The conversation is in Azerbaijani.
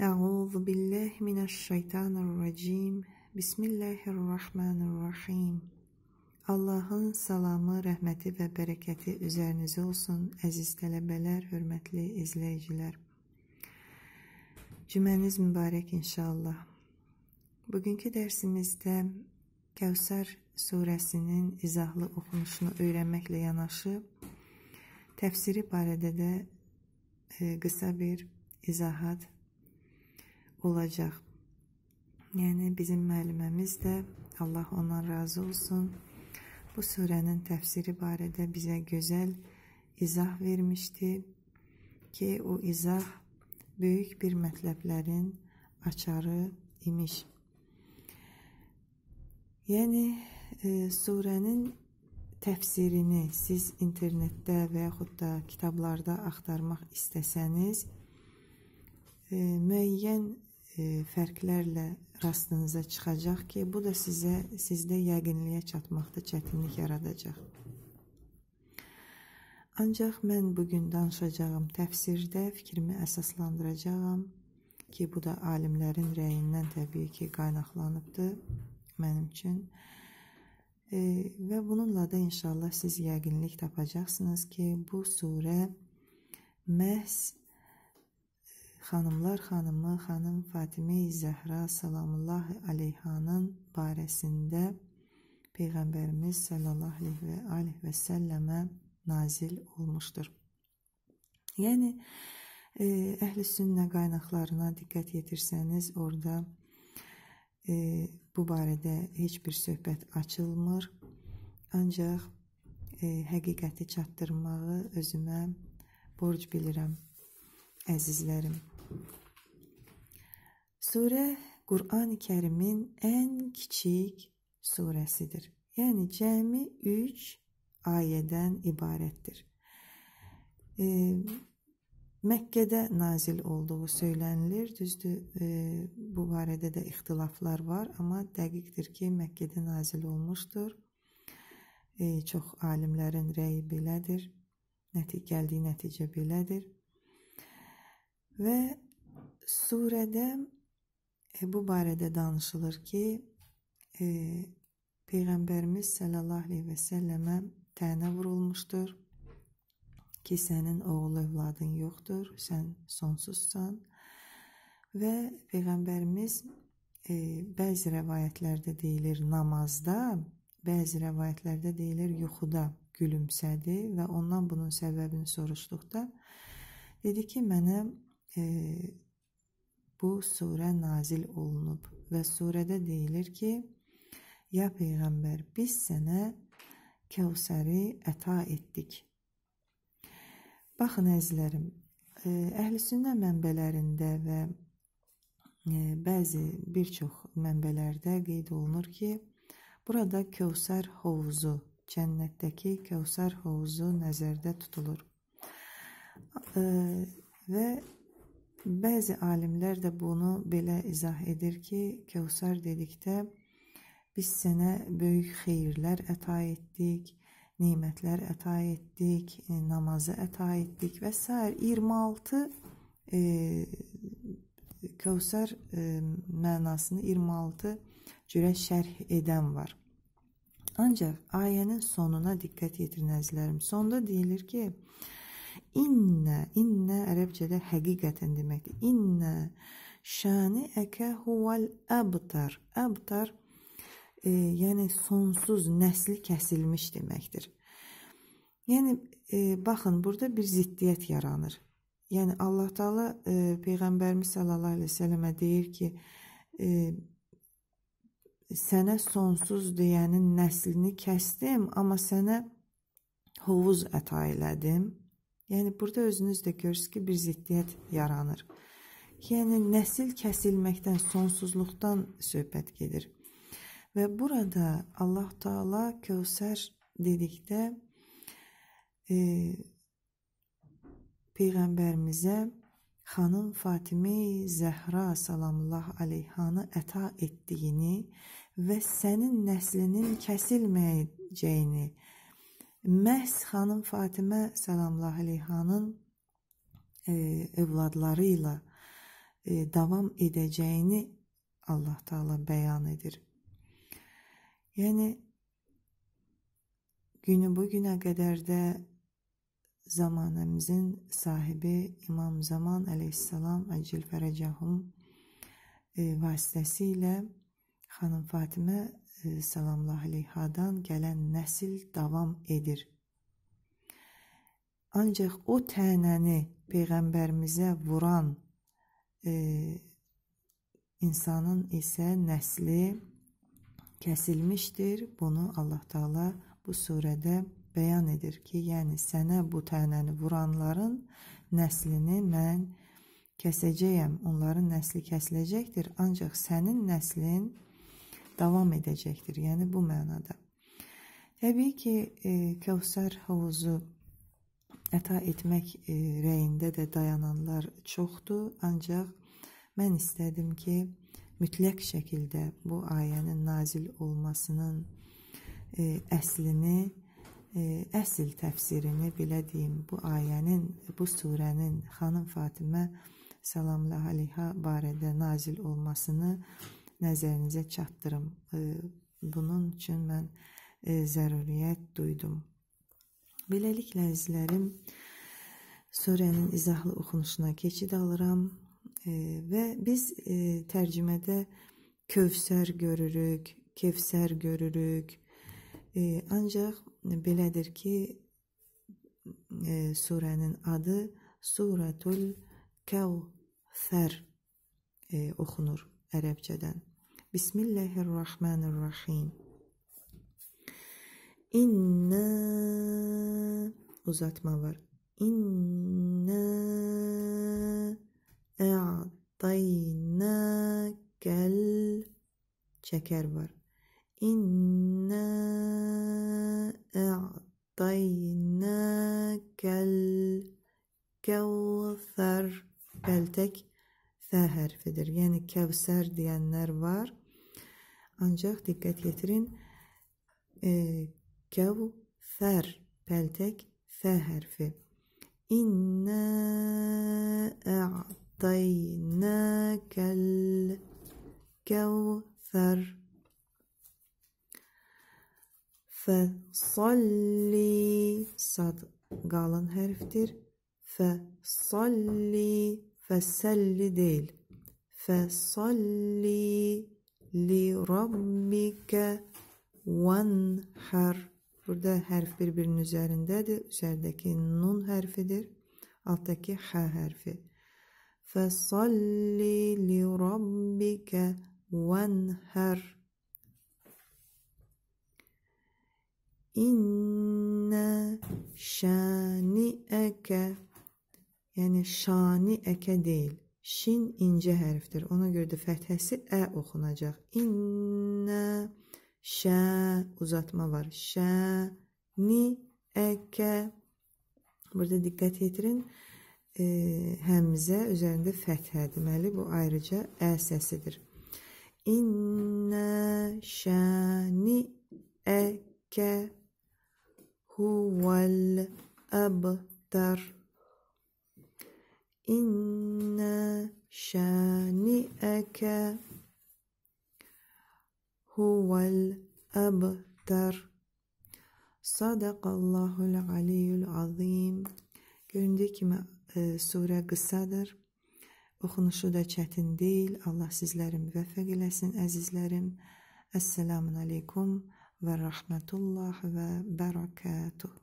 Euzu billahi mineşşeytanirracim. Bismillahirrahmanirrahim. Allahın salamı, rəhməti və bərəkəti üzərinizə olsun, əziz tələbələr, hörmətli izləyicilər. Cüməniz mübarək inşallah. Bugünkü dərsimizdə Kəvsər surəsinin izahlı oxunuşunu öyrənməklə yanaşı, təfsiri barədə də qısa bir izahat olacaq. Yəni bizim müəlliməmiz də, Allah ondan razı olsun, bu surənin təfsiri barədə bizə gözəl izah vermişdi ki, o izah böyük bir mətləblərin açarı imiş. Yəni surənin təfsirini siz internetdə və yaxud da kitablarda axtarmaq istəsəniz, müəyyən fərqlərlə rastınıza çıxacaq ki, bu da sizdə yəqinliyə çatmaqda çətinlik yaradacaq. Ancaq mən bugün danışacağım təfsirdə fikrimi əsaslandıracağam ki, bu da alimlərin rəyindən təbii ki, qaynaqlanıbdır mənim üçün. Və bununla da inşallah siz yəqinlik tapacaqsınız ki, bu surə məhz xanımlar xanımı, xanım Fatimə-i Zəhra salamullahi aleyhanın barəsində Peyğəmbərimiz sallallahu aleyhi və səlləmə nazil olmuşdur. Yəni, əhl-i sünnə qaynaqlarına diqqət yetirsəniz, orada bu barədə heç bir söhbət açılmır. Ancaq həqiqəti çatdırmağı özümə borc bilirəm, əzizlərim. Surə Qur'an-ı Kərimin ən kiçik surəsidir. Yəni, cəmi 3 ayədən ibarətdir. Məkkədə nazil olduğu söylənilir. Düzdür, bu barədə də ixtilaflar var, amma dəqiqdir ki, Məkkədə nazil olmuşdur. Çox alimlərin rəyi belədir, gəldiyi nəticə belədir. Və surədə bu barədə danışılır ki, Peyğəmbərimiz sallallahu aleyhi və səlləmə tənə vurulmuşdur ki, sənin oğul övladın yoxdur, sən sonsuzsan. Və Peyğəmbərimiz bəzi rəvayətlərdə deyilir namazda, bəzi rəvayətlərdə deyilir yuxuda gülümsədi və ondan bunun səbəbini soruşduqda dedi ki, mənə bu surə nazil olunub və surədə deyilir ki, ya Peyğəmbər, biz sənə Kəvsəri əta etdik. Baxın, əzizlərim, əhl-i sünnə mənbələrində və bir çox mənbələrdə qeyd olunur ki, burada Kəvsər hovuzu, cənnətdəki Kəvsər hovuzu nəzərdə tutulur. Və bəzi alimlər də bunu belə izah edir ki, Kəvsər dedikdə biz sənə böyük xeyirlər əta etdik, nemətlər əta etdik, namazı əta etdik və s. 26 Kəvsər mənasını 26 cürə şərh edən var. Ancaq ayənin sonuna diqqət yetirin əzizlərim. Sonda deyilir ki, İnnə ərəbcədə həqiqətən deməkdir. İnnə şəniəkə huvəl əbtar. Əbtar, yəni sonsuz, nəsli kəsilmiş deməkdir. Yəni, baxın, burada bir ziddiyyət yaranır. Yəni, Allah Teala Peyğəmbərimiz sallallahu aleyhi ve səlləmə deyir ki, sənə sonsuz deyənin nəslini kəsdim, amma sənə hovuz əta elədim. Yəni, burada özünüz də görürsünüz ki, bir ziddiyyət yaranır. Yəni, nəsil kəsilməkdən, sonsuzluqdan söhbət gedir. Və burada Allah Teala Kəvsər dedikdə Peyğəmbərimizə xanım Fatimə-i Zəhra salamullahi aleyhanı əta etdiyini və sənin nəslinin kəsilməyəcəyini, məhz xanım Fatimə salamullahi aleyhanın övladları ilə davam edəcəyini Allah Taala bəyan edir. Yəni günü bu günə qədər də zamanəmizin sahibi İmam Zaman əleyhissalam əcil fərəcəhum vasitəsilə xanım Fatimə salamullah əleyhadan gələn nəsil davam edir. Ancaq o tənəni Peyğəmbərimizə vuran insanın isə nəsli kəsilmişdir. Bunu Allah Taala bu surədə bəyan edir ki, yəni sənə bu tənəni vuranların nəslini mən kəsəcəyəm. Onların nəsli kəsiləcəkdir, ancaq sənin nəslin davam edəcəkdir. Yəni bu mənada. Təbii ki, Kəvsər havuzu əta etmək rəyində də dayananlar çoxdur, ancaq mən istədim ki, mütləq şəkildə bu ayənin nazil olmasının əslini, əsl təfsirini belə deyim, bu ayənin, bu surənin xanım Fatimə salamullah əleyha barədə nazil olmasını nəzərinizə çatdırım. Bunun üçün mən zəruriyyət duydum. Beləliklə, əzizlərim, surənin izahlı oxunuşuna keçid alıram və biz tərcümədə Kövsər görürük, Kevsər görürük. Ancaq belədir ki, surənin adı Suratul Kəvsər oxunur ərəbcədən. Bismillahirrahmanirrahim. İnna uzatma var. İnna a'taynakal çəkər var. İnna a'taynakal Kəvsər pəltək fə hərfidir. Yəni Kəvsər deyənlər var. Ancaq diqqət yetirin, Kəvsər pəltək fə hərfi. İnna a'taynakal Kəvsər fəsalli sad qalın hərfdir. Fəsalli fəsəlli deyil. Fəsalli li rabbikə vanhər. Burada hərf bir-birinin üzərindədir. Üzərdəki nun hərfidir. Alttaki hə hərfi. Fəsalli li rabbikə vanhər. İnnə şaniəkə, yəni şaniəkə deyil. Şin incə hərfdir. Ona görə də fəthəsi ə oxunacaq. İnnə şə uzatma var. Şaniəkə. Burada diqqət yetirin. Həmzə üzərində fəthə. Deməli, bu ayrıca ə səsidir. İnnə şaniəkə huvel abtar. İnne şani'eke huvel abtar. Sadaqallahul aliyyul azim. Göründüyü kimi surə qısadır. Oxunuşu da çətin deyil. Allah sizləri müvəffəq eləsin, əzizlərim. Esselamun aleykum və rəhmətullah və bərəkatuh.